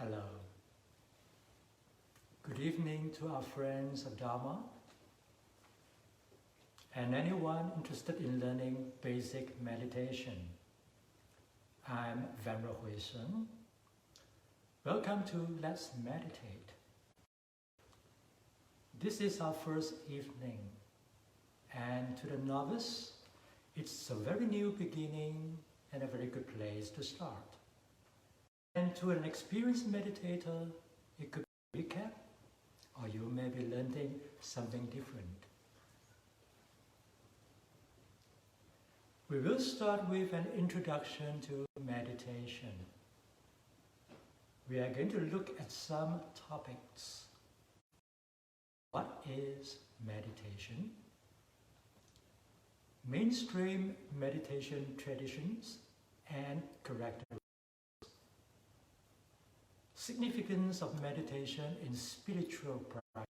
Hello. Good evening to our friends of Dharma and anyone interested in learning basic meditation. I'm Venerable Huisheng. Welcome to Let's Meditate. This is our first evening, and to the novice, it's a very new beginning and a very good place to start. And to an experienced meditator, it could be a recap, or you may be learning something different. We will start with an introduction to meditation. We are going to look at some topics. What is meditation? Mainstream meditation traditions and characteristics. Significance of meditation in spiritual practice.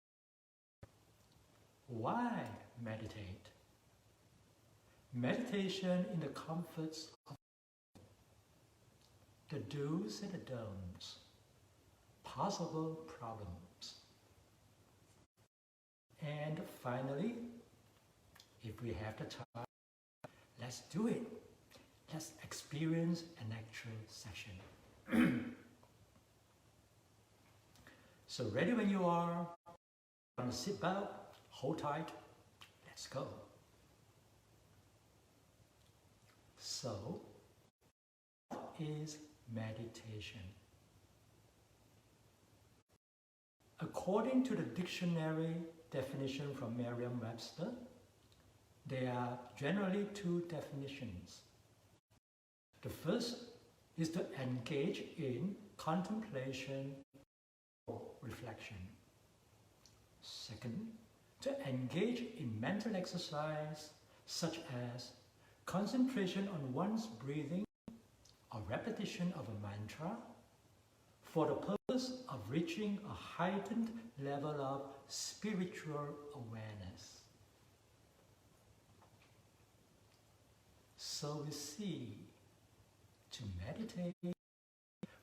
Why meditate? Meditation in the comforts of the do's and the don'ts, possible problems. And finally, if we have the time, let's do it. Let's experience an actual session. So ready when you are, on a seatbelt, hold tight, let's go. So, what is meditation? According to the dictionary definition from Merriam-Webster, there are generally two definitions. The first is to engage in contemplation or reflection. Second, to engage in mental exercise such as concentration on one's breathing or repetition of a mantra for the purpose of reaching a heightened level of spiritual awareness. So we see, to meditate,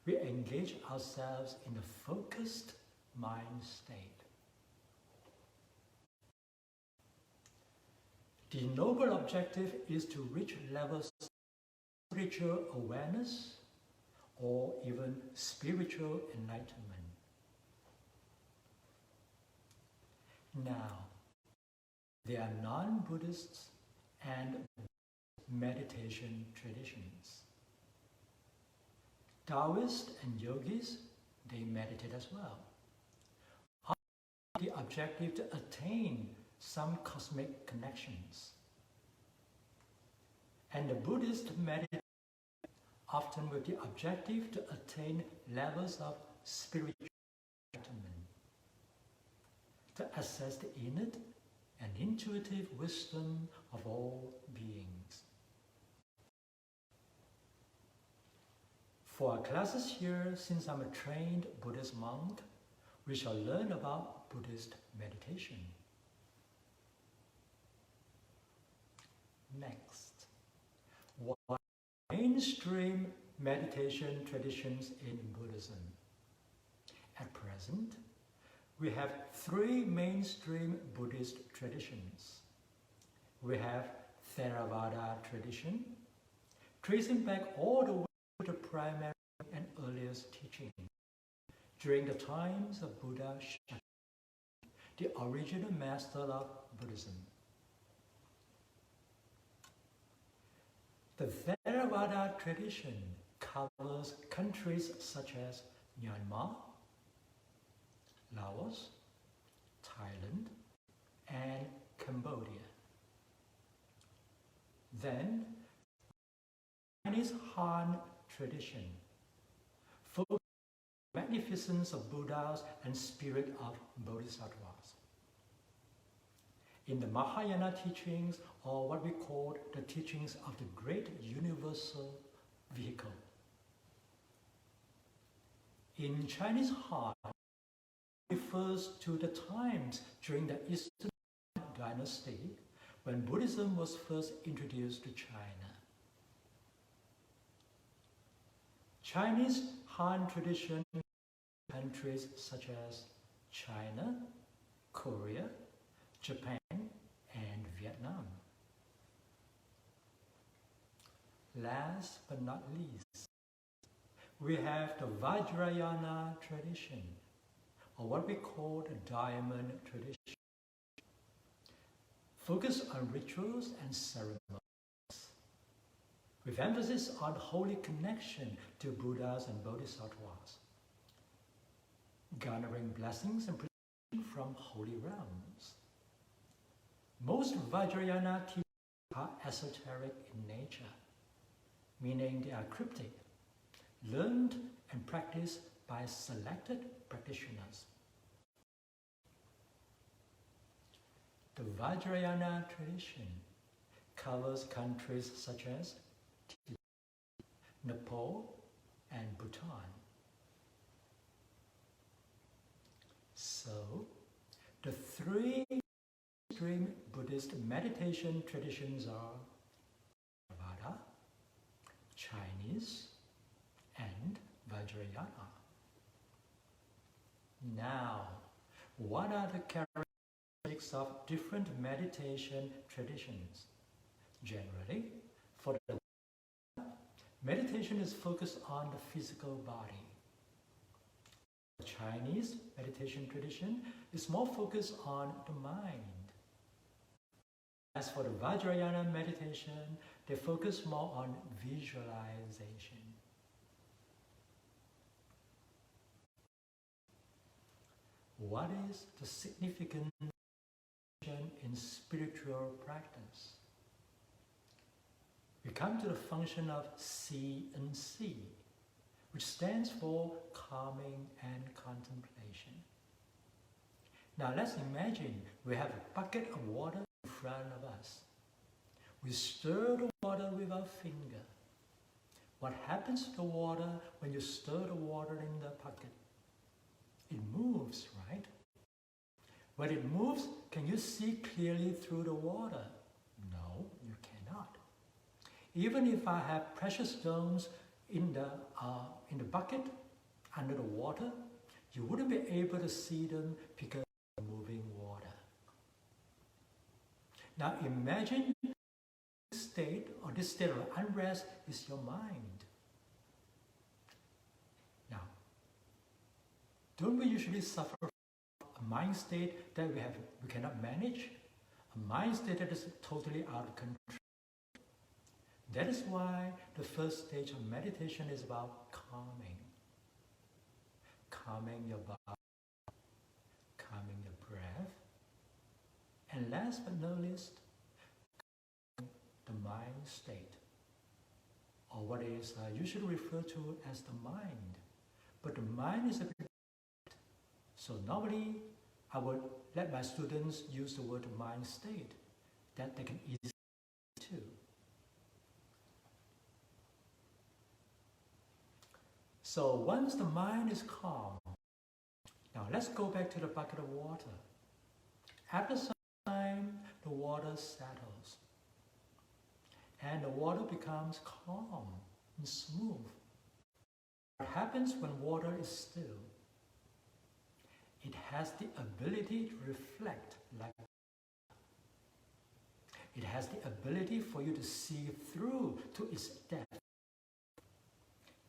we engage ourselves in a focused mind state. The noble objective is to reach levels of spiritual awareness or even spiritual enlightenment. Now, there are non-Buddhists and meditation traditions. Taoists and yogis, they meditate as well. The objective to attain some cosmic connections. And the Buddhists meditate often with the objective to attain levels of spiritual enlightenment, to assess the innate and intuitive wisdom of all beings. For our classes here, since I'm a trained Buddhist monk, we shall learn about Buddhist meditation. Next, what are mainstream meditation traditions in Buddhism? At present, we have three mainstream Buddhist traditions. We have Theravada tradition, tracing back all the way to the primary and earliest teaching during the times of Buddha Shakyamuni, the original master of Buddhism. The Theravada tradition covers countries such as Myanmar, Laos, Thailand, and Cambodia. Then, Chinese Han tradition focuses on the magnificence of Buddhas and spirit of Bodhisattvas. In the Mahayana teachings, or what we call the teachings of the great universal vehicle. In Chinese Han, it refers to the times during the Eastern Dynasty when Buddhism was first introduced to China. Chinese Han tradition countries such as China, Korea, Japan, and Vietnam. Last but not least, we have the Vajrayana tradition, or what we call the diamond tradition, focused on rituals and ceremonies, with emphasis on holy connection to Buddhas and Bodhisattvas, garnering blessings and protection from holy realms. Most Vajrayana teachings are esoteric in nature, meaning they are cryptic, learned and practiced by selected practitioners. The Vajrayana tradition covers countries such as Tibet, Nepal, and Bhutan. So, the three mainstream Buddhist meditation traditions are Theravada, Chinese, and Vajrayana. Now, what are the characteristics of different meditation traditions? Generally, for the meditation is focused on the physical body. The Chinese meditation tradition is more focused on the mind. As for the Vajrayana meditation, they focus more on visualization. What is the significance in spiritual practice? We come to the function of C&C, which stands for calming and contemplation. Now let's imagine we have a bucket of water in front of us. We stir the water with our finger. What happens to the water when you stir the water in the bucket? It moves, right? When it moves, can you see clearly through the water? No, you cannot. Even if I have precious stones in the bucket under the water, you wouldn't be able to see them because of moving water. Now imagine this state of unrest is your mind. Now, don't we usually suffer from a mind state that we cannot manage? A mind state that is totally out of control. That is why the first stage of meditation is about calming. Calming your body, calming your breath, and last but not least, the mind state, or what is usually referred to as the mind. But the mind is a bit, so normally I would let my students use the word mind state, that they can easily too. So once the mind is calm, now let's go back to the bucket of water. After some time, the water settles and the water becomes calm and smooth. What happens when water is still? It has the ability to reflect like it has the ability for you to see through to its depth.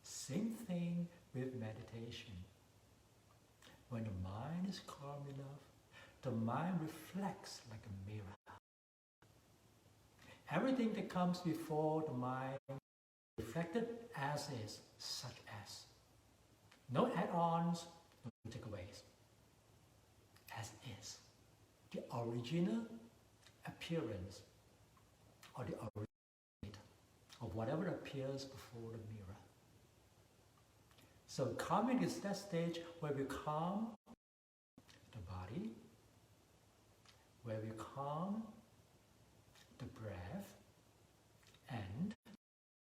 Same thing with meditation. When the mind is calm enough, the mind reflects like a mirror. Everything that comes before the mind is reflected as is, such as. No add-ons, no takeaways. As is. The original appearance, or the original state of whatever appears before the mirror. So calming is that stage where we calm the body, where we calm the breath, and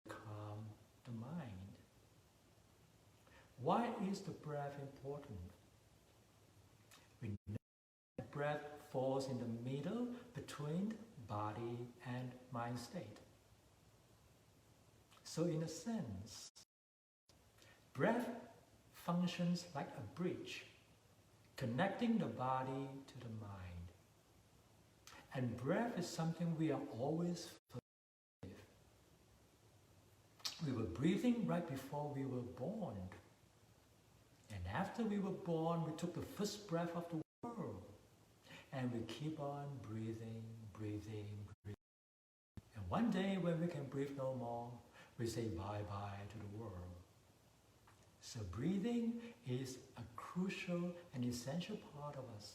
calm the mind. Why is the breath important? We know that breath falls in the middle between body and mind state. So in a sense, breath functions like a bridge, connecting the body to the mind. And breath is something we are always familiar with. We were breathing right before we were born. And after we were born, we took the first breath of the world. And we keep on breathing, breathing, breathing. And one day when we can breathe no more, we say bye-bye to the world. So breathing is a crucial and essential part of us.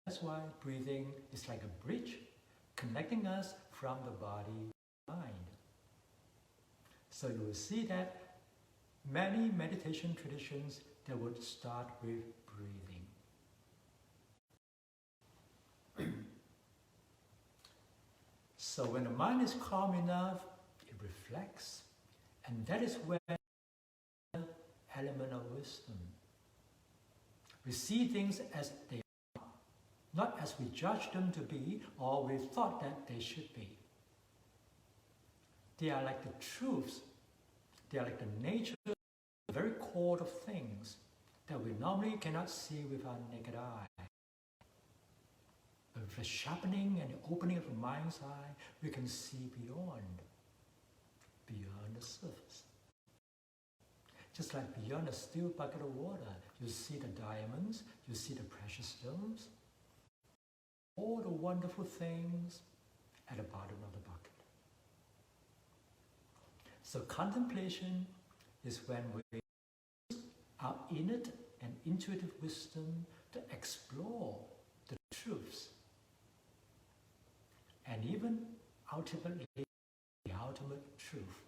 That's why breathing is like a bridge connecting us from the body to the mind. So you will see that many meditation traditions that would start with breathing. So when the mind is calm enough, it reflects, and that is where the element of wisdom. We see things as they are, not as we judge them to be or we thought that they should be. They are like the truths, they are like the nature, the very core of things that we normally cannot see with our naked eye. But with the sharpening and the opening of the mind's eye, we can see beyond the surface. Just like beyond a still bucket of water, you see the diamonds, you see the precious stones, all the wonderful things at the bottom of the bucket. So contemplation is when we use our innate and intuitive wisdom to explore the truths. And even ultimately, the ultimate truth.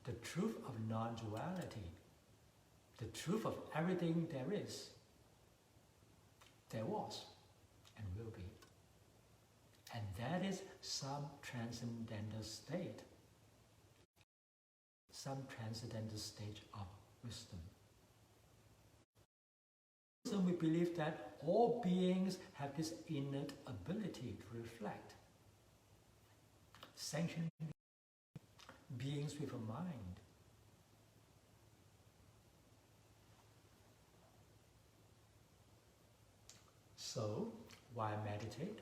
The truth of non-duality. The truth of everything there is, there was, and will be. And that is some transcendental state. Some transcendental stage of wisdom. So we believe that all beings have this innate ability to reflect. Sentient beings with a mind. So, why meditate?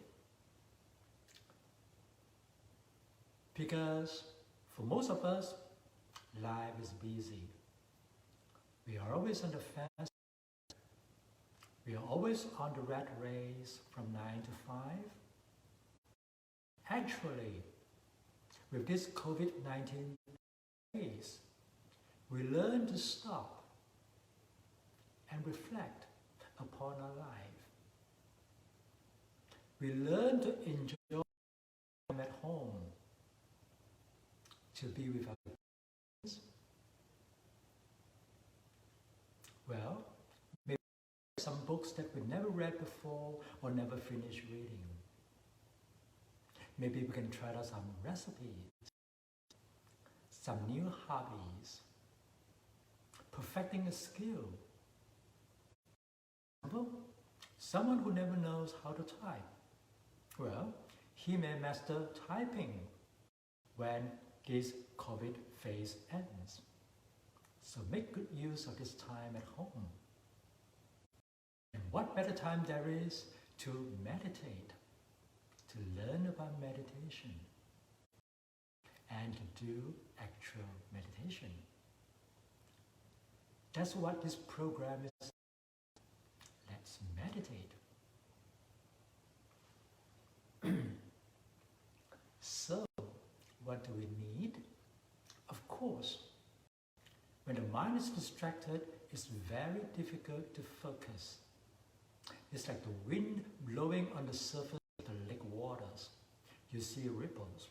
Because for most of us, life is busy. We are always on the fast. We are always on the rat race from 9 to 5. Actually, with this COVID-19 phase, we learn to stop and reflect upon our life. We learn to enjoy time at home, to be with our friends. Well, maybe some books that we never read before or never finished reading. Maybe we can try out some recipes, some new hobbies, perfecting a skill. Someone who never knows how to type. Well, he may master typing when this COVID phase ends. So make good use of this time at home. And what better time there is to meditate, to learn about meditation, and to do actual meditation. That's what this program is. Let's meditate. So, what do we need? Of course, when the mind is distracted, it's very difficult to focus. It's like the wind blowing on the surface of the lake waters. You see ripples.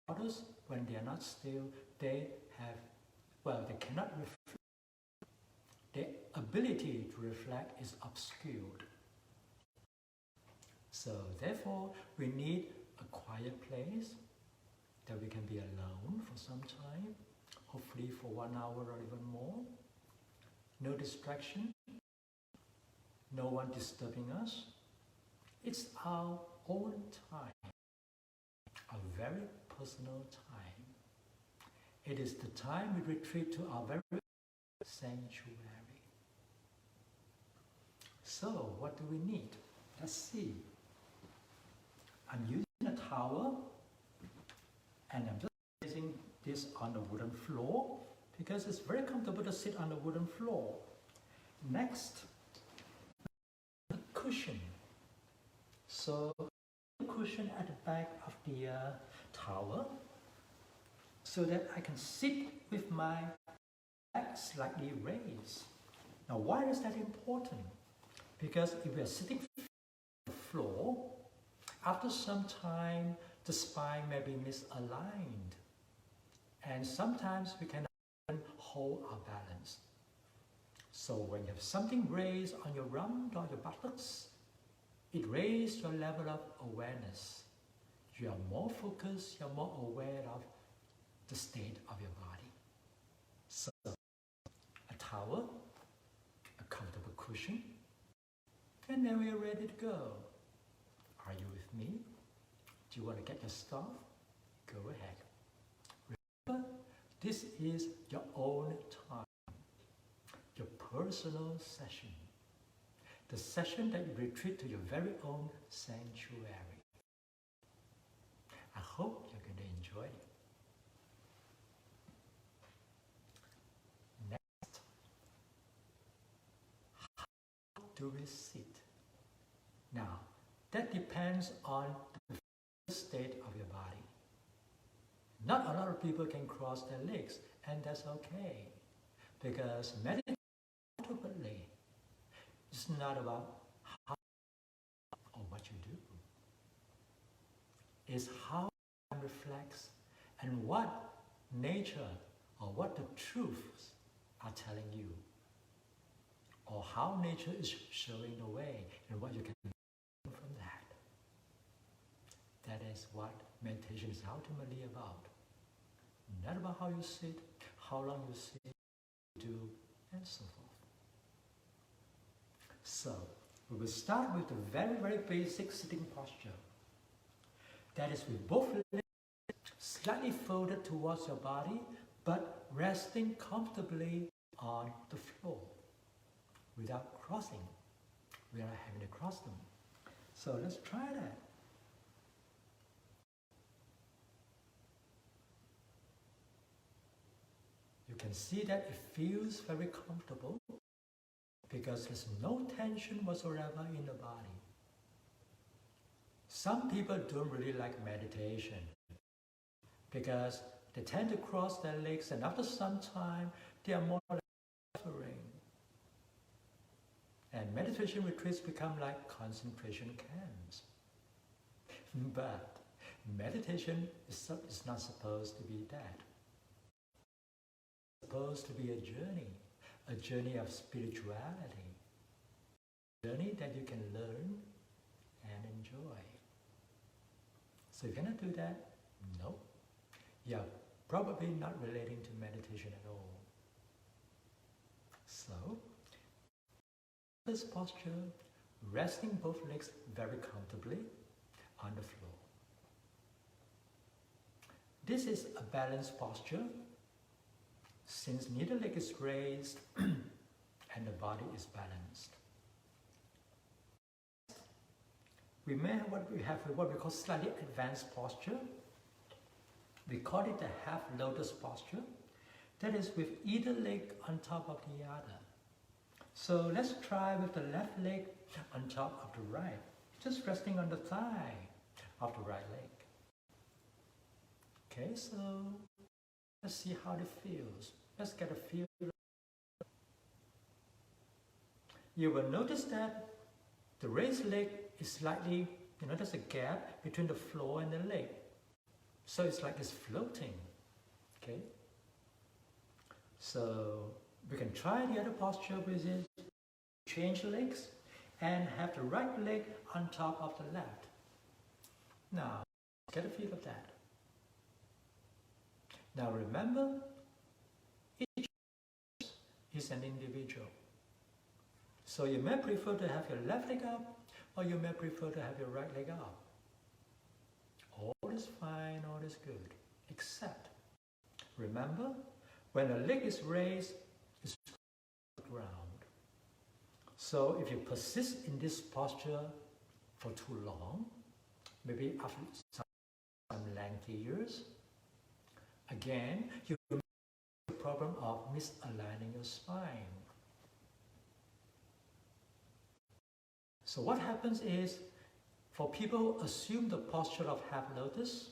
Waters, when they are not still, they cannot reflect. Their ability to reflect is obscured. So therefore, we need a quiet place that we can be alone for some time, hopefully for 1 hour or even more. No distraction, no one disturbing us. It's our own time, a very personal time. it is the time we retreat to our very sanctuary. So, what do we need? Let's see. I'm using a towel, and I'm just placing this on the wooden floor because it's very comfortable to sit on the wooden floor. Next, a cushion. So, a cushion at the back of the towel so that I can sit with my back slightly raised. Now, why is that important? Because if we are sitting on the floor, after some time, the spine may be misaligned. And sometimes we cannot hold our balance. So when you have something raised on your rump or your buttocks, it raises your level of awareness. You are more focused, you are more aware of the state of your body. So, a towel, a comfortable cushion, and then we are ready to go. Are you with me? Do you want to get your stuff? Go ahead. Remember, this is your own time, your personal session, the session that you retreat to your very own sanctuary. I hope you're going to enjoy it. Next, how do we sit? Now, that depends on the state of your body. Not a lot of people can cross their legs, and that's okay. Because meditating comfortably is not about how or what you do. It's how one reflects and what nature or what the truths are telling you. Or how nature is showing the way and what you can learn from that. That is what meditation is ultimately about. Not about how you sit, how long you sit, do, and so forth. So, we will start with the very, very basic sitting posture. That is with both legs slightly folded towards your body, but resting comfortably on the floor without crossing, without having to cross them. So let's try that. You can see that it feels very comfortable because there's no tension whatsoever in the body. Some people don't really like meditation because they tend to cross their legs, and after some time they are more like suffering. And meditation retreats become like concentration camps. But meditation is not supposed to be that. It's supposed to be a journey of spirituality, a journey that you can learn and enjoy. So if you cannot do that, no. You're probably not relating to meditation at all. So, this posture, resting both legs very comfortably on the floor. This is a balanced posture since neither leg is raised and the body is balanced. We may have what we call slightly advanced posture. We call it the half lotus posture. That is with either leg on top of the other. So let's try with the left leg on top of the right, just resting on the thigh of the right leg. Okay, so let's see how it feels. Let's get a feel. You will notice that the raised leg is slightly, there's a gap between the floor and the leg. So it's like it's floating, okay? So we can try the other posture, which is change legs and have the right leg on top of the left. Now, get a feel of that. Now remember, each is an individual. So you may prefer to have your left leg up, or you may prefer to have your right leg up. All is fine, all is good, except remember, when a leg is raised, it's on the ground. So if you persist in this posture for too long, maybe after some lengthy years, again, you will have the problem of misaligning your spine. So what happens is, for people assume the posture of half lotus,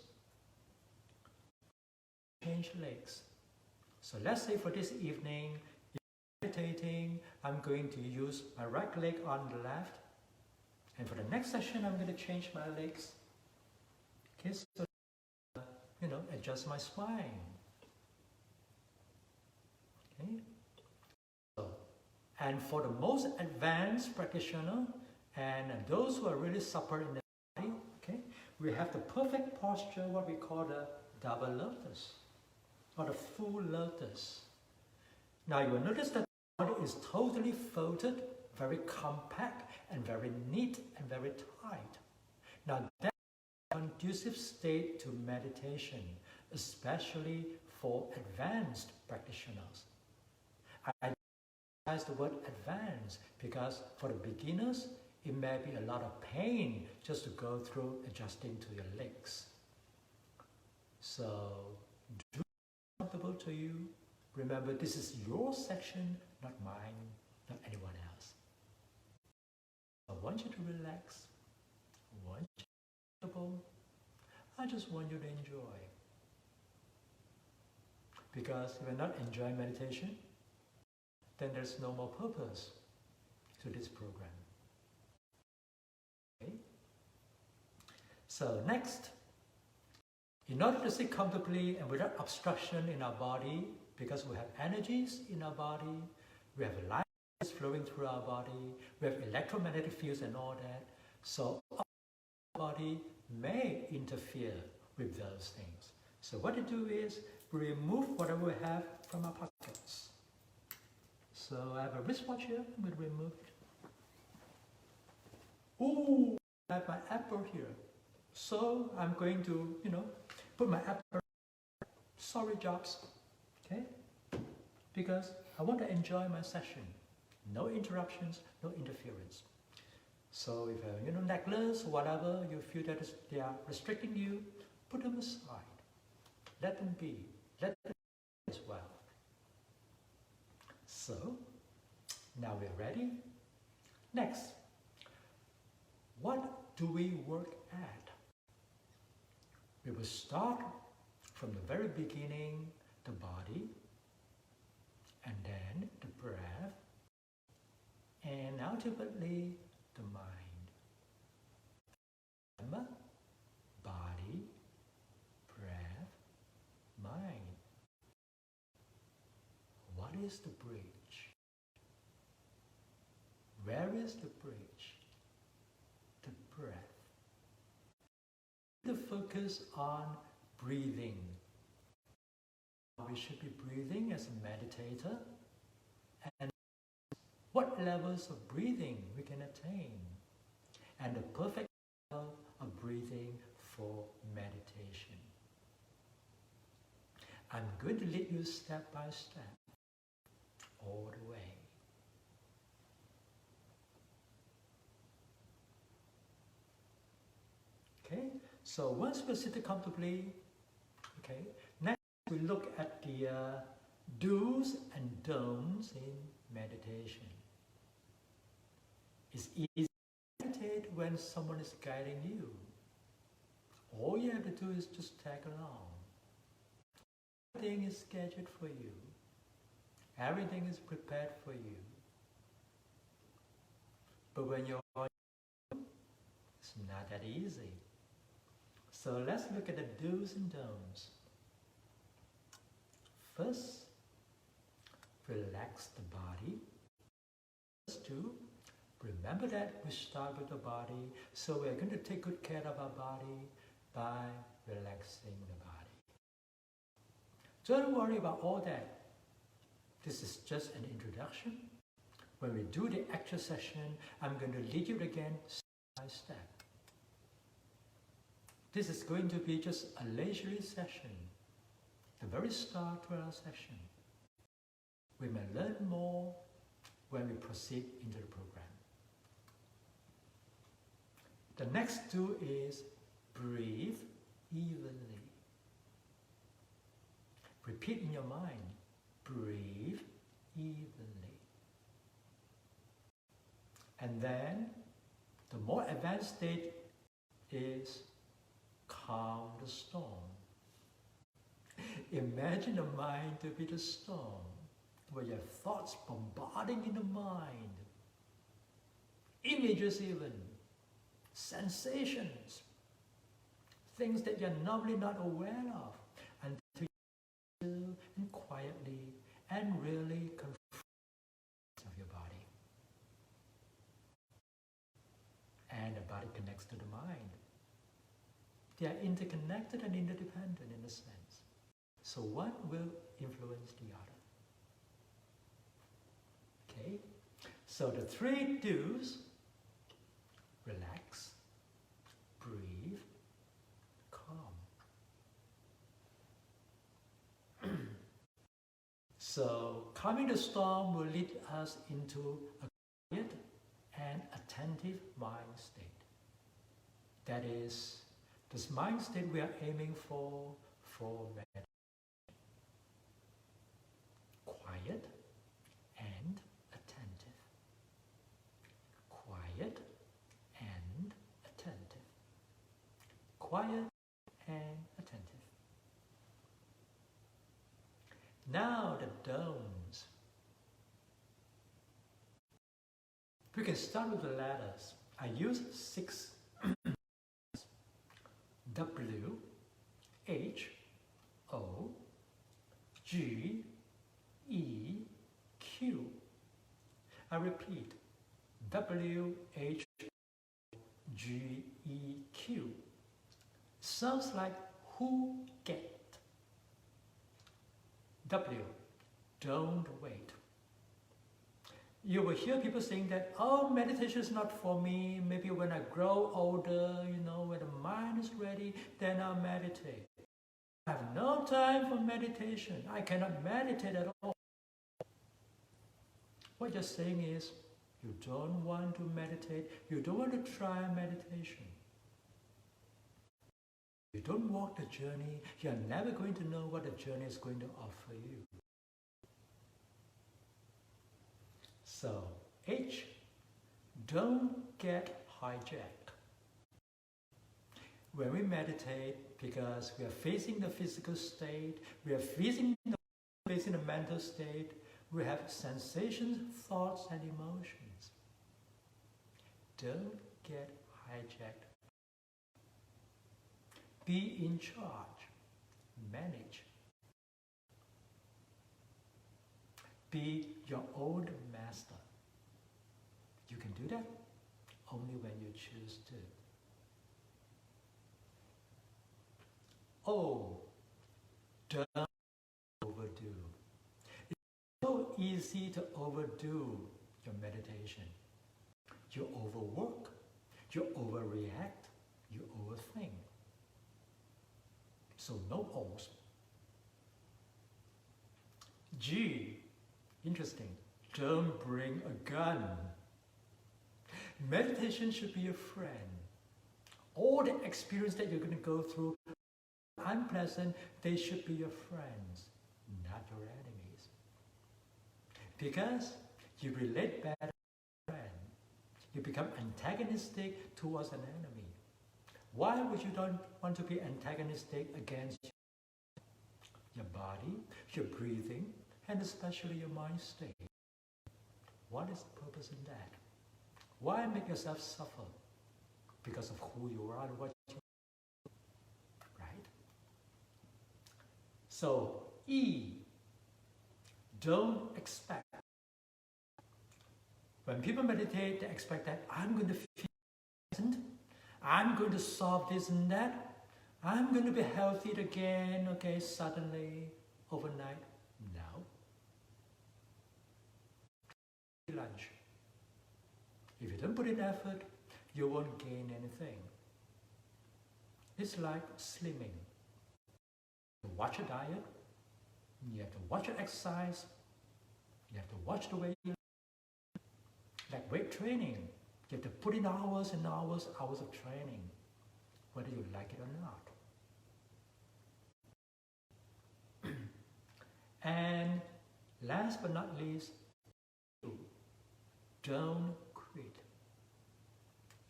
change legs. So let's say for this evening, meditating, I'm going to use my right leg on the left, and for the next session I'm going to change my legs. Okay, so adjust my spine. Okay, so, and for the most advanced practitioner and those who are really supper in the body, okay, we have the perfect posture, what we call the double lotus or the full lotus. Now you will notice that the body is totally folded, very compact and very neat and very tight. Now that's a conducive state to meditation, especially for advanced practitioners. I emphasize the word advanced because for the beginners, it may be a lot of pain just to go through adjusting to your legs. So, do it comfortable to you. Remember, this is your section, not mine, not anyone else. I want you to relax. I want you to be comfortable. I just want you to enjoy. Because if you're not enjoying meditation, then there's no more purpose to this program. Okay? So next, in order to sit comfortably and without obstruction in our body, because we have energies in our body, we have light flowing through our body, we have electromagnetic fields and all that, so our body may interfere with those things. So what to do is, we remove whatever we have from our pockets. So I have a wristwatch here, I'm going to remove it. Ooh, I have my apple here. So I'm going to, put my apple. Sorry, Jobs. Okay? Because I want to enjoy my session. No interruptions, no interference. So if a necklace, whatever, you feel that they are restricting you, put them aside. Let them be. Let them be as well. So, now we're ready. Next, what do we work at? We will start from the very beginning, the body, and then the breath, and ultimately the mind. Remember? Body, breath, mind. What is the bridge? Where is the bridge? The breath. The focus on breathing. We should be breathing as a meditator, and what levels of breathing we can attain, and the perfect level of breathing for meditation. I'm going to lead you step by step, all the way. Okay, so once we're seated comfortably, okay, next we look at the do's and don'ts in meditation. It's easy to meditate when someone is guiding you. All you have to do is just tag along. Everything is scheduled for you. Everything is prepared for you. But when you're on your own, it's not that easy. So let's look at the do's and don'ts. First, relax the body. First, two, remember that we start with the body, so we're going to take good care of our body by relaxing the body. Don't worry about all that. This is just an introduction. When we do the actual session, I'm going to lead you again step by step. This is going to be just a leisurely session. the very start to our session. We may learn more when we proceed into the program. The next two is breathe evenly. Repeat in your mind, breathe evenly. And then the more advanced state is calm the storm. Imagine the mind to be the storm, where your thoughts bombarding in the mind, images even, sensations, things that you're normally not aware of, until you still and quietly and really confront of your body. And the body connects to the mind. They are interconnected and interdependent in a sense. So one will influence the other. Okay? So the three do's: relax, breathe, calm. So calming the storm will lead us into a quiet and attentive mind state. That is, this mind state we are aiming for meditation. Quiet and attentive. Quiet and attentive. Quiet and attentive. Now the don'ts. We can start with the letters. I use 6 W, H, O, G, E, Q. I repeat, W, H, G, E, Q. Sounds like who get. W, don't wait. You will hear people saying that, oh, meditation is not for me. Maybe when I grow older, when the mind is ready, then I'll meditate. I have no time for meditation. I cannot meditate at all. What you're saying is, you don't want to meditate. You don't want to try meditation. You don't walk the journey. You're never going to know what the journey is going to offer you. So, H, don't get hijacked. When we meditate, because we are facing the physical state, we are facing the mental state, we have sensations, thoughts, and emotions. Don't get hijacked. Be in charge. Manage. Be your own master. You can do that only when you choose to. O, don't overdo. It's so easy to overdo your meditation. You overwork, you overreact, you overthink. So no O's. G, interesting, don't bring a gun. Meditation should be a friend. All the experience that you're going to go through, unpleasant, they should be your friends, not your enemies. Because you relate bad to a friend, you become antagonistic towards an enemy. Why would you don't want to be antagonistic against your body, your breathing, and especially your mind state? What is the purpose in that? Why make yourself suffer because of who you are and what you do? Right? So, E, don't expect. When people meditate, they expect that I'm going to feel pleasant, I'm going to solve this and that, I'm going to be healthy again, okay, suddenly, overnight. No. Lunch. If you don't put in effort, you won't gain anything. It's like slimming. You watch a diet, You have to watch your exercise. You have to watch the way you like weight training. You have to put in hours and hours of training, whether you like it or not. And last but not least, don't quit.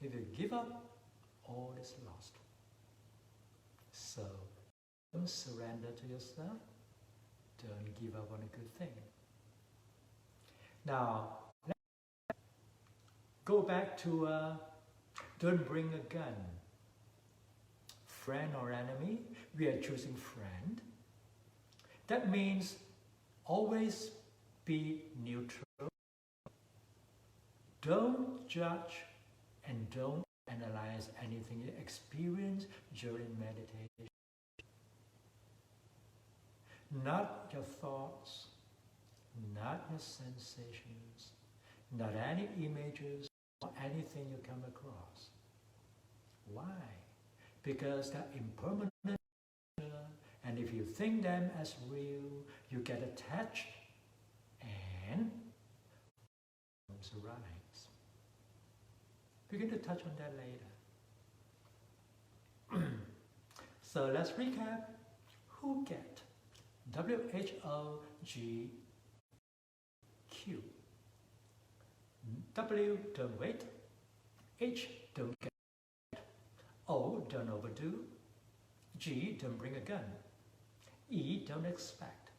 If you give up, all is lost. So don't surrender to yourself. Don't give up on a good thing. Now, let's go back to don't bring a gun. Friend or enemy, we are choosing friend. That means always be neutral. Don't judge and don't analyze anything you experience during meditation. Not your thoughts, not your sensations, not any images or anything you come across. Why? Because they're impermanent, and if you think them as real, you get attached and problems arise. We're going to touch on that later. So let's recap. Who get? W-H-O-G-Q. W, don't wait. H, don't get. O, don't overdo. G, don't bring a gun. E, don't expect.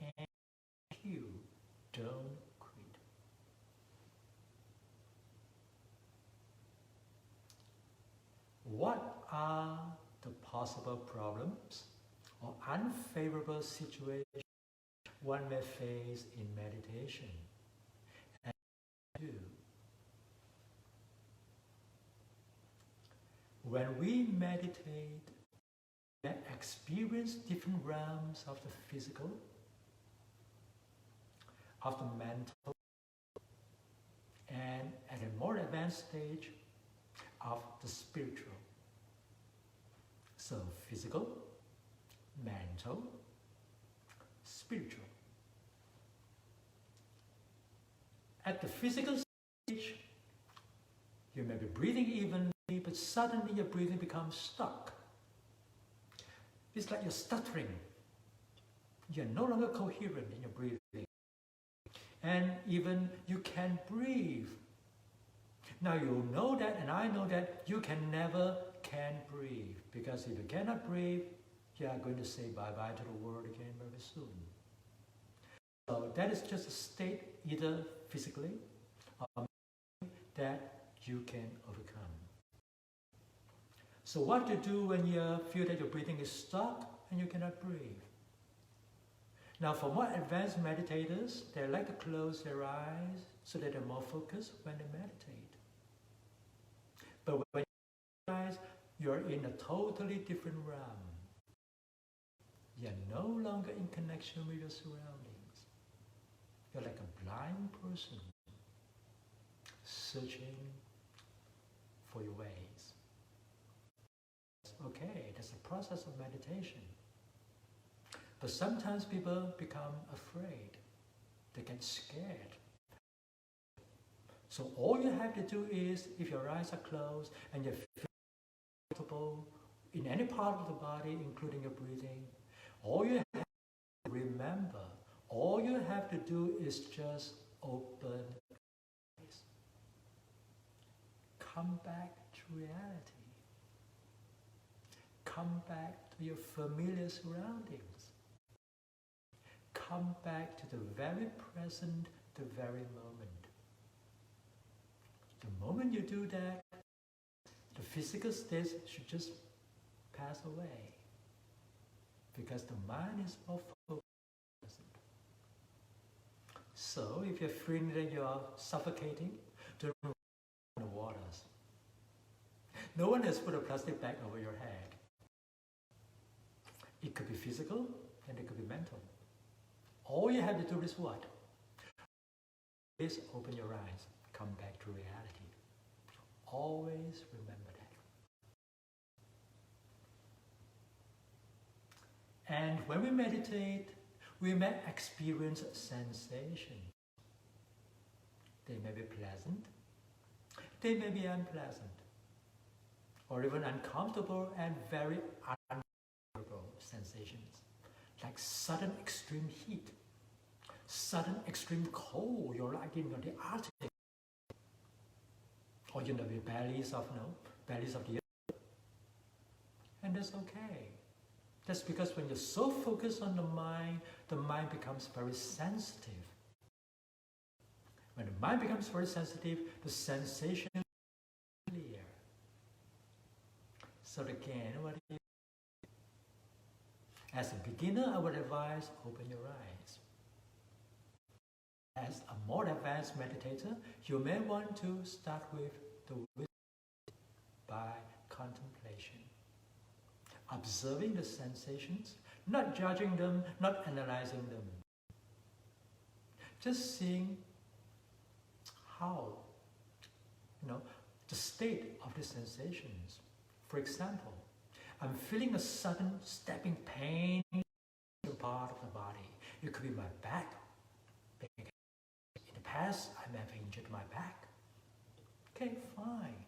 And Q, don't quit. What are the possible problems or unfavorable situations one may face in meditation? And two, when we meditate, we experience different realms of the physical, of the mental, and at a more advanced stage, of the spiritual. So physical, mental, spiritual. At the physical stage, you may be breathing evenly, but suddenly your breathing becomes stuck. It's like you're stuttering. You're no longer coherent in your breathing. And even you can't breathe. Now you know that, and I know that you never can breathe. Because if you cannot breathe, you are going to say bye-bye to the world again very soon. So that is just a state, either physically or that you can overcome. So what to do when you feel that your breathing is stuck and you cannot breathe? Now for more advanced meditators, they like to close their eyes so that they're more focused when they meditate. But when you close your eyes, you're in a totally different realm. You're no longer in connection with your surroundings. You're like a blind person searching for your ways. Okay, that's the process of meditation. But sometimes people become afraid. They get scared. So all you have to do is, if your eyes are closed and you feel comfortable in any part of the body, including your breathing, all you have to remember, all you have to do is just open your eyes. Come back to reality. Come back to your familiar surroundings. Come back to the very present, the very moment. The moment you do that, the physical states should just pass away. Because the mind is more focused. So if you're feeling that you're suffocating, don't run in the waters. No one has put a plastic bag over your head. It could be physical and it could be mental. All you have to do is what? Is open your eyes, come back to reality. Always remember that. And when we meditate, we may experience sensations. They may be pleasant, they may be unpleasant, or even uncomfortable and very uncomfortable sensations, like sudden extreme heat, sudden extreme cold, you're like in the Arctic, or the bellies of the earth. And that's okay. That's because when you're so focused on the mind becomes very sensitive. When the mind becomes very sensitive, the sensation is clear. So again, as a beginner, I would advise open your eyes. As a more advanced meditator, you may want to start with the wisdom by contemplation. Observing the sensations, not judging them, not analyzing them. Just seeing how, the state of the sensations. For example, I'm feeling a sudden stabbing pain in a part of the body. It could be my back. In the past, I may have injured my back. Okay, fine.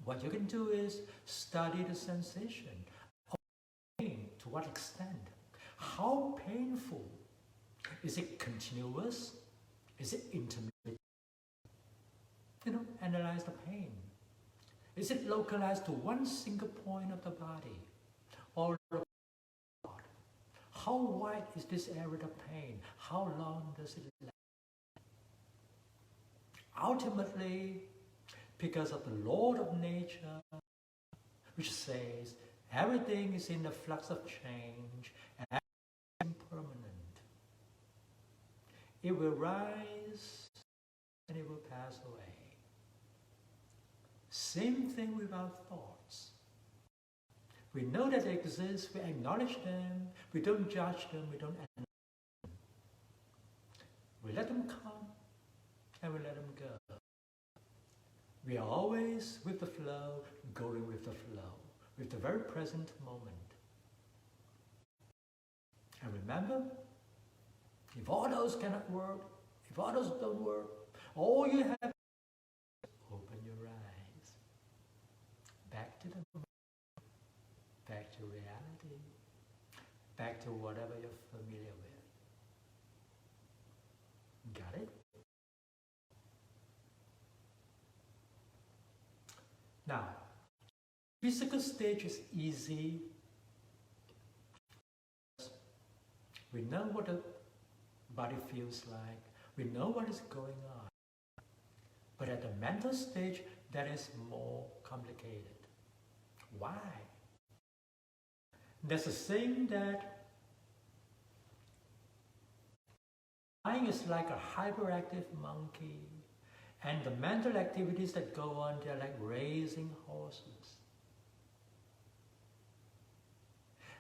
What you can do is study the sensation. Pain, to what extent? How painful? Is it continuous? Is it intermittent? Analyze the pain. Is it localized to one single point of the body? Or how wide is this area of pain? How long does it last? Ultimately, because of the law of nature, which says everything is in the flux of change and everything is impermanent. It will rise and it will pass away. Same thing with our thoughts. We know that they exist, we acknowledge them, we don't judge them, we don't analyze them. We let them come and we let them go. We are always with the flow, going with the flow, with the very present moment. And remember, if all those cannot work, if all those don't work, all you have to do is open your eyes. Back to the moment, back to reality, back to whatever you're familiar with. Got it? Now, physical stage is easy. We know what the body feels like. We know what is going on. But at the mental stage, that is more complicated. Why? There's a saying that mind is like a hyperactive monkey. And the mental activities that go on, they're like raising horses.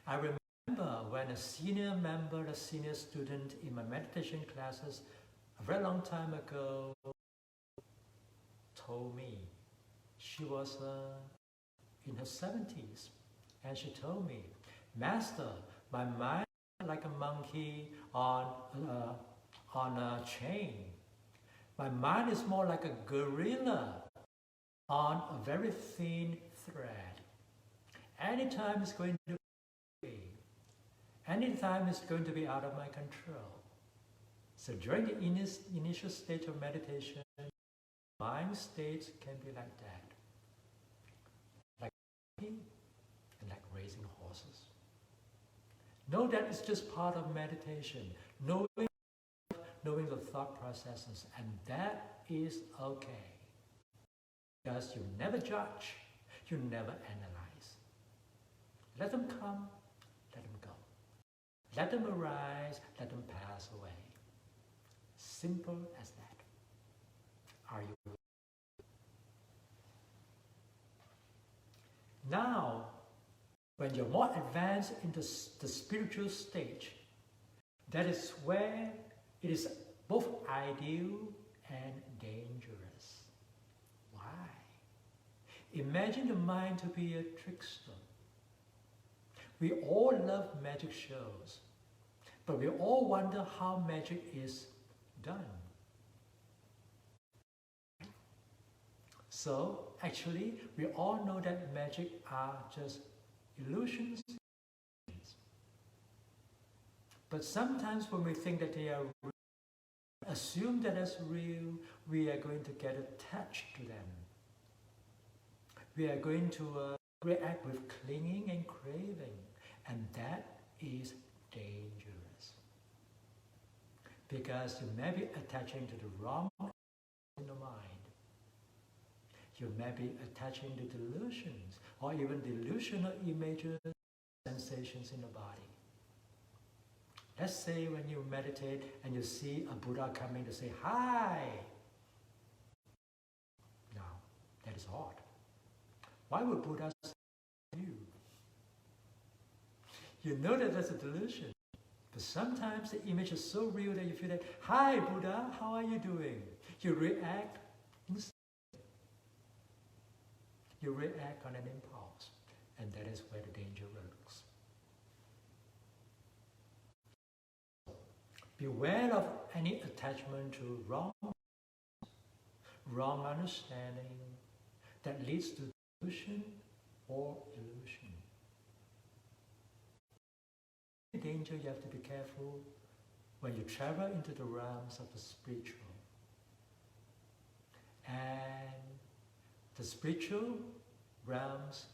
I remember when a senior student in my meditation classes a very long time ago told me, she was in her 70s, and she told me, Master, my mind is like a monkey on a chain. My mind is more like a gorilla on a very thin thread. Anytime it's going to be free. Anytime it's going to be out of my control. So during the initial stage of meditation, mind states can be like that. Like and like raising horses. Know that it's just part of meditation. Knowing the thought processes, and that is okay. Because you never judge, you never analyze. Let them come, let them go. Let them arise, let them pass away. Simple as that. Are you? Now, when you're more advanced into the spiritual stage, that is where it is both ideal and dangerous. Why? Imagine the mind to be a trickster. We all love magic shows, but we all wonder how magic is done. So, actually, we all know that magic are just illusions. But sometimes when we think that they are real, assume that as real, we are going to get attached to them. We are going to react with clinging and craving, and that is dangerous. Because you may be attaching to the wrong in the mind. You may be attaching to delusions, or even delusional images, sensations in the body. Let's say when you meditate and you see a Buddha coming to say, "Hi!" Now, that is odd. Why would Buddha say you? You know that that's a delusion. But sometimes the image is so real that you feel that, "Hi Buddha, how are you doing?" You react instantly. You react on an impulse. And that is where the danger lurks. Beware of any attachment to wrong understanding that leads to delusion or illusion. The danger, you have to be careful when you travel into the realms of the spiritual. And the spiritual realms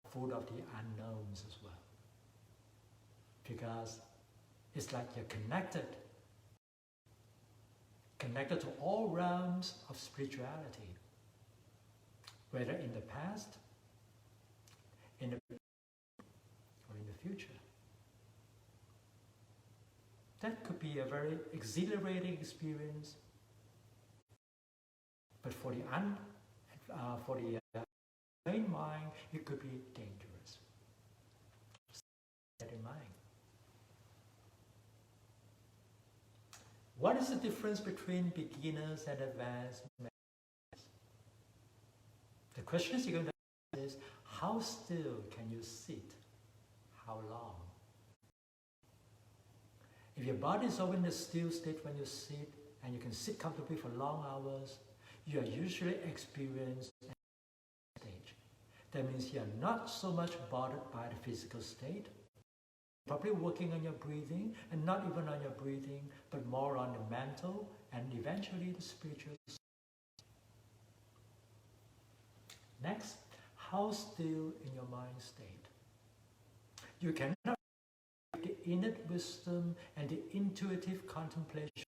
are full of the unknowns as well. Because it's like you're connected to all realms of spirituality, whether in the past, in the present, or in the future. That could be a very exhilarating experience, but for the trained mind, it could be dangerous. Keep that in mind. What is the difference between beginners and advanced meditators? The questions you're going to ask is, how still can you sit? How long? If your body is always in a still state when you sit, and you can sit comfortably for long hours, you are usually experienced at that stage. That means you are not so much bothered by the physical state, probably working on your breathing, and not even on your breathing, but more on the mental and eventually the spiritual state. Next, how still in your mind state? You cannot the innate wisdom and the intuitive contemplation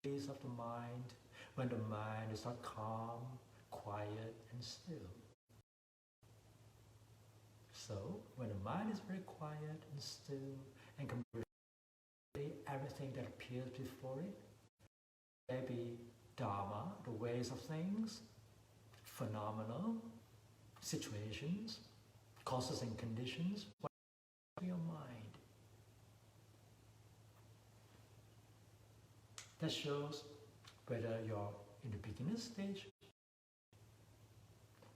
of the mind when the mind is not calm, quiet, and still. So, when the mind is very quiet and still and can see everything that appears before it, maybe dharma, the ways of things, phenomenal, situations, causes and conditions, what is your mind? That shows whether you're in the beginner stage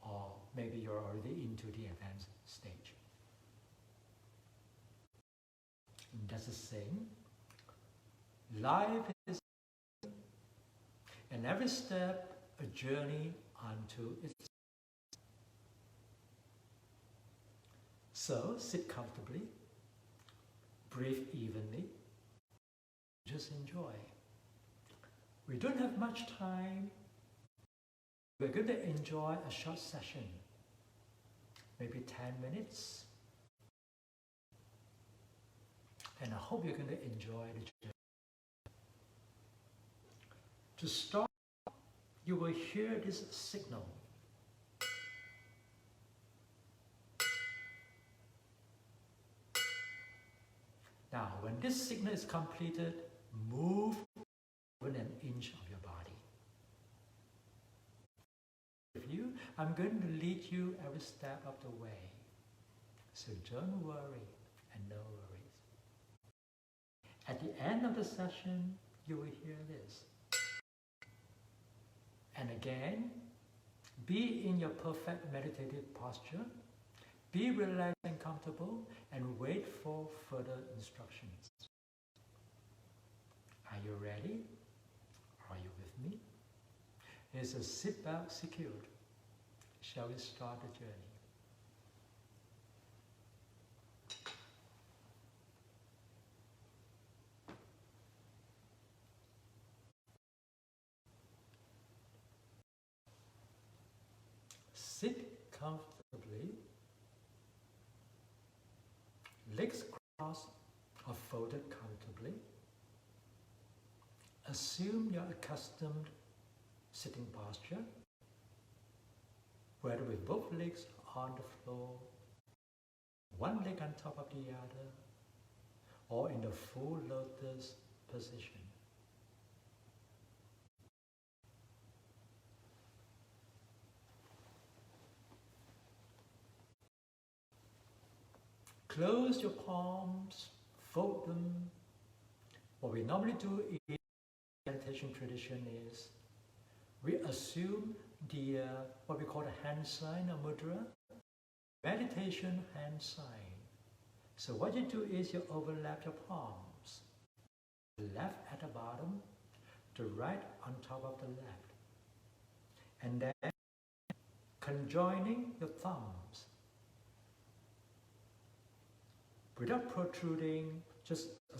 or maybe you're already into the advanced stage. And that's the same. Life is, and every step a journey unto its. So sit comfortably, breathe evenly, just enjoy. We don't have much time. We're going to enjoy a short session, maybe 10 minutes. And I hope you're going to enjoy the journey. To start, you will hear this signal. Now, when this signal is completed, move within an inch of your body. With you, I'm going to lead you every step of the way. So don't worry and no worries. At the end of the session, you will hear this. And again, be in your perfect meditative posture. Be relaxed and comfortable and wait for further instructions. Are you ready? Are you with me? Is the seatbelt secured? Shall we start the journey? Sit comfortably, legs crossed or folded comfortably. Assume your accustomed sitting posture, whether with both legs on the floor, one leg on top of the other, or in the full lotus position. Close your palms, fold them. What we normally do in meditation tradition is we assume the what we call the hand sign or mudra, meditation hand sign. So what you do is you overlap your palms, the left at the bottom, the right on top of the left, and then conjoining your thumbs without protruding, just a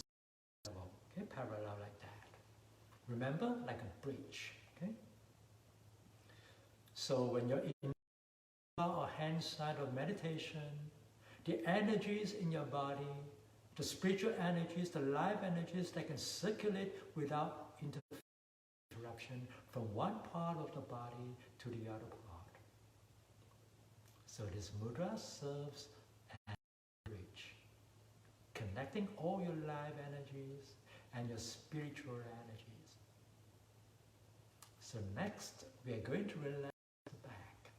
level, okay, parallel like that. Remember, like a bridge, okay? So when you're in or hand side of meditation, the energies in your body, the spiritual energies, the life energies that can circulate without interruption from one part of the body to the other part. So this mudra serves as a bridge, connecting all your life energies and your spiritual energies. So next, we are going to relax the back.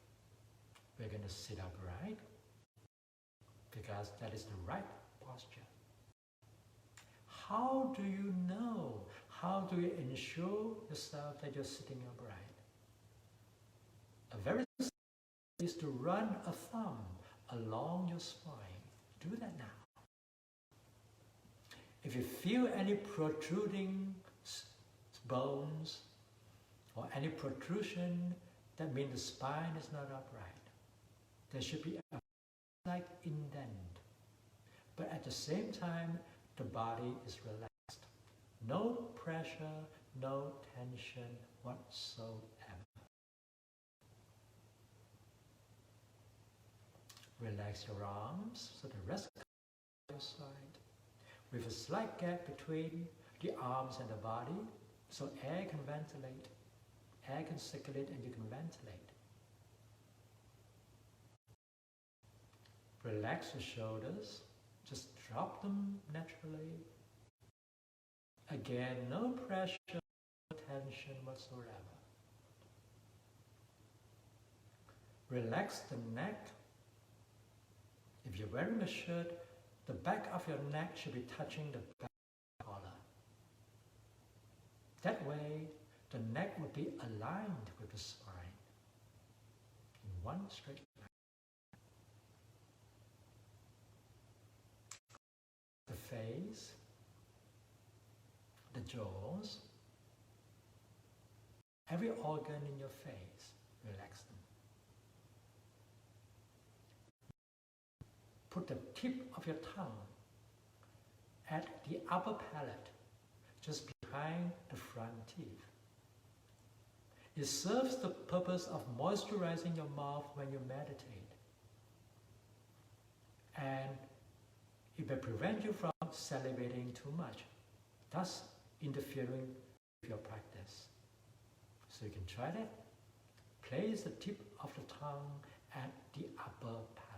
We're going to sit upright because that is the right posture. How do you know? How do you ensure yourself that you're sitting upright? A very simple is to run a thumb along your spine. Do that now. If you feel any protruding bones or any protrusion, that means the spine is not upright. There should be a slight indent, but at the same time, the body is relaxed. No pressure, no tension whatsoever. Relax your arms so the rest comes to your side, with a slight gap between the arms and the body, so air can ventilate, air can circulate and you can ventilate. Relax your shoulders, just drop them naturally. Again, no pressure, no tension whatsoever. Relax the neck. If you're wearing a shirt, the back of your neck should be touching the back of the collar. That way, the neck will be aligned with the spine in one straight line. The face, the jaws, every organ in your face, relax them. Put the tip of your tongue at the upper palate, just behind the front teeth. It serves the purpose of moisturizing your mouth when you meditate. And it may prevent you from salivating too much, thus interfering with your practice. So you can try that. Place the tip of the tongue at the upper palate.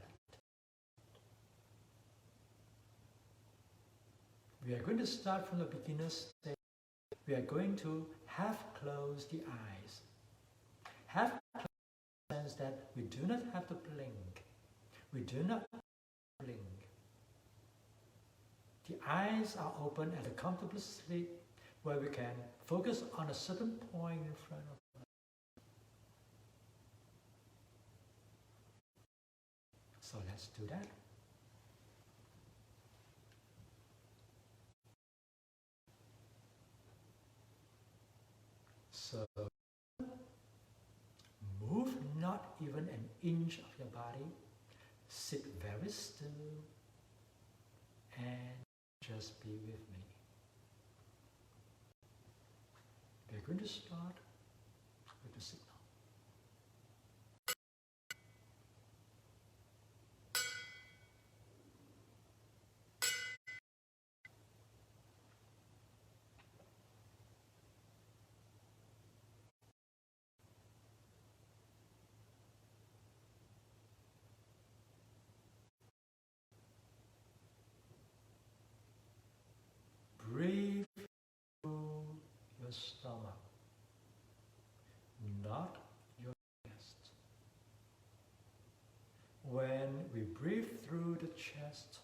We are going to start from the beginner's stage. We are going to half close the eyes. Half close in the sense that we do not have to blink. We do not blink. The eyes are open at a comfortable sleep where we can focus on a certain point in front of us. So let's do that. So move not even an inch of your body. Sit very still and just be with me. We're going to start with the signal. Breathe through your stomach, not your chest. When we breathe through the chest,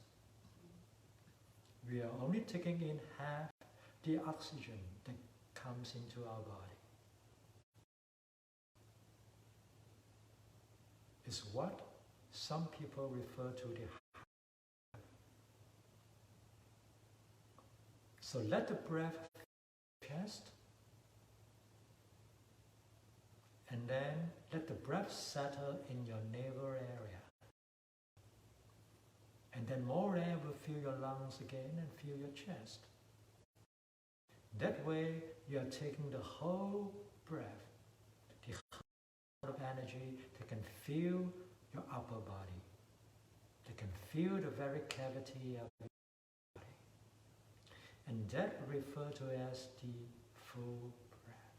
we are only taking in half the oxygen that comes into our body. It's what some people refer to the So let the breath chest, and then let the breath settle in your navel area. And then more air will fill your lungs again and fill your chest. That way you are taking the whole breath, the whole of energy that can fill your upper body, that can fill the very cavity of your body. And that we refer to as the full breath.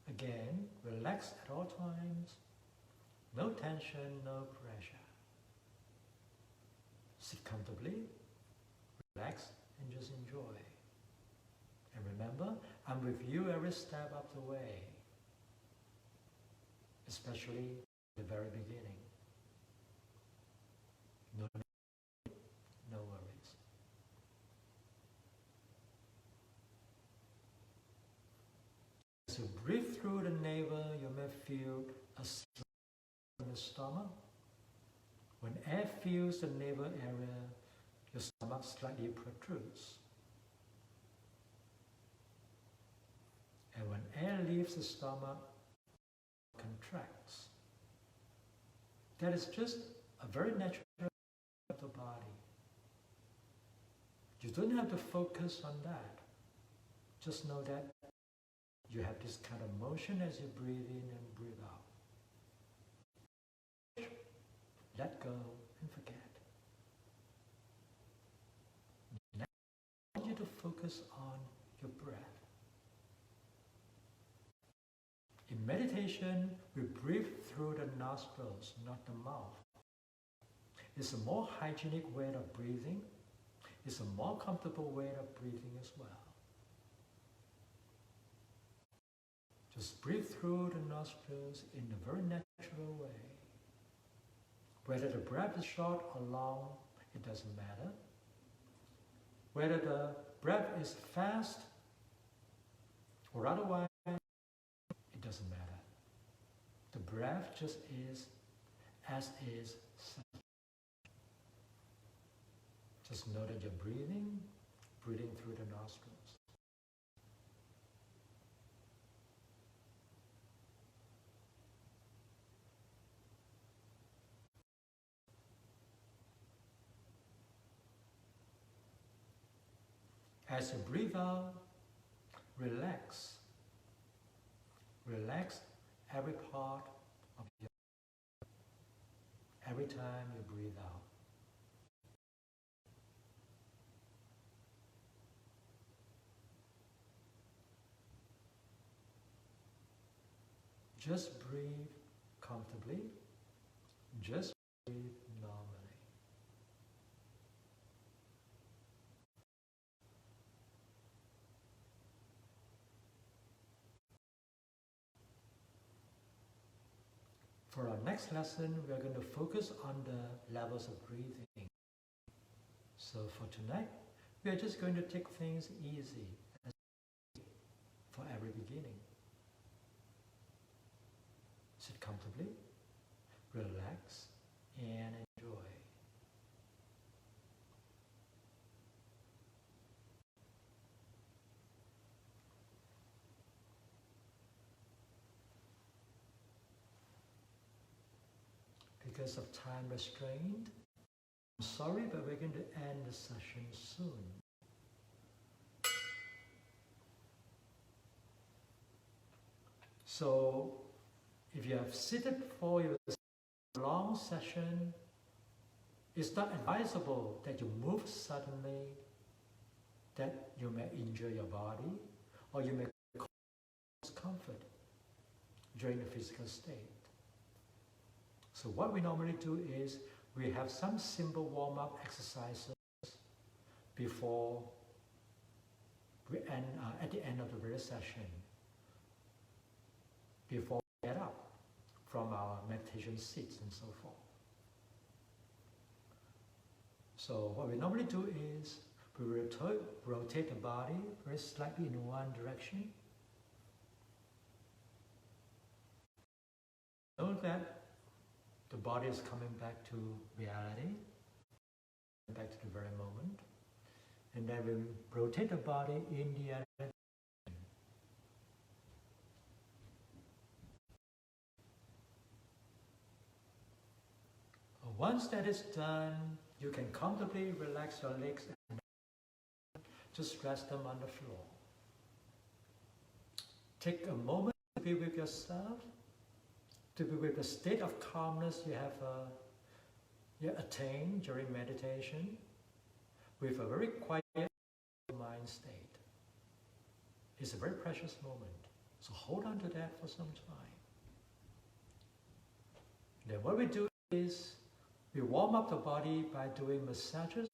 Again, relax at all times. No tension, no pressure. Sit comfortably, relax, and just enjoy. And remember, I'm with you every step of the way, especially the very beginning. No worries. As you breathe through the navel, you may feel a slump in the stomach. When air fills the navel area, your stomach slightly protrudes. And when air leaves the stomach, it contracts. That is just a very natural of the body. You don't have to focus on that. Just know that you have this kind of motion as you breathe in and breathe out. Let go and forget. Now I want you to focus on your breath. In meditation, we breathe through the nostrils, not the mouth. It's a more hygienic way of breathing. It's a more comfortable way of breathing as well. Just breathe through the nostrils in a very natural way. Whether the breath is short or long, it doesn't matter. Whether the breath is fast or otherwise, it doesn't matter. The breath just is as is. Just know that you're breathing through the nostrils. As you breathe out, relax. Relax every part of your body every time you breathe out. Just breathe comfortably. Just breathe normally. For our next lesson, we are going to focus on the levels of breathing. So for tonight, we are just going to take things easy for every beginning. Sit comfortably, relax, and enjoy. Because of time restraint, I'm sorry, but we're going to end the session soon. So, if you have seated for your long session, it's not advisable that you move suddenly, that you may injure your body, or you may cause discomfort during the physical state. So what we normally do is we have some simple warm-up exercises before we end, at the end of the very session, before we get up from our meditation seats and so forth. So what we normally do is we rotate the body very slightly in one direction. Know that the body is coming back to reality, back to the very moment. And then we rotate the body in the other direction. Once that is done, you can comfortably relax your legs and just rest them on the floor. Take a moment to be with yourself, to be with the state of calmness you have attained during meditation, with a very quiet mind state. It's a very precious moment, so hold on to that for some time. Then what we do is we warm up the body by doing massages.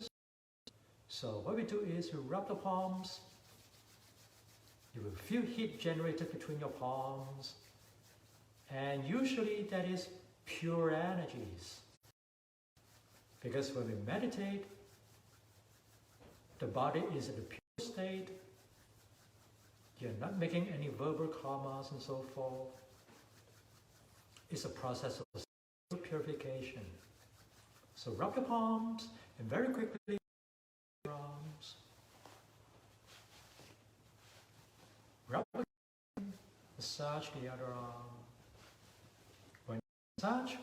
So what we do is we rub the palms. You will feel heat generated between your palms. And usually that is pure energies. Because when we meditate, the body is in a pure state. You're not making any verbal karmas and so forth. It's a process of purification. So rub the palms and very quickly your arms. Rub the arm, massage the other arm. When you massage,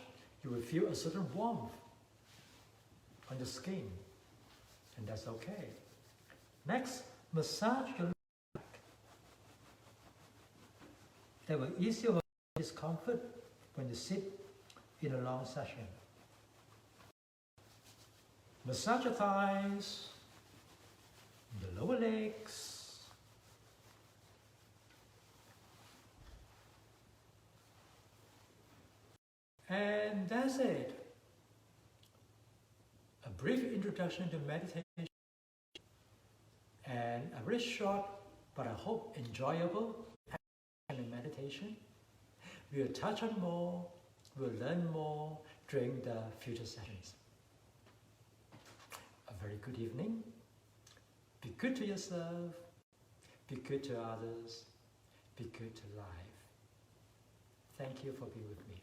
you will feel a certain warmth on the skin, and that's okay. Next, massage your back. That will ease your discomfort when you sit in a long session. Massage your thighs, the lower legs, and that's it. A brief introduction to meditation and a very short, but I hope enjoyable action in meditation. We'll touch on more, we'll learn more during the future sessions. A very good evening. Be good to yourself, be good to others, be good to life. Thank you for being with me.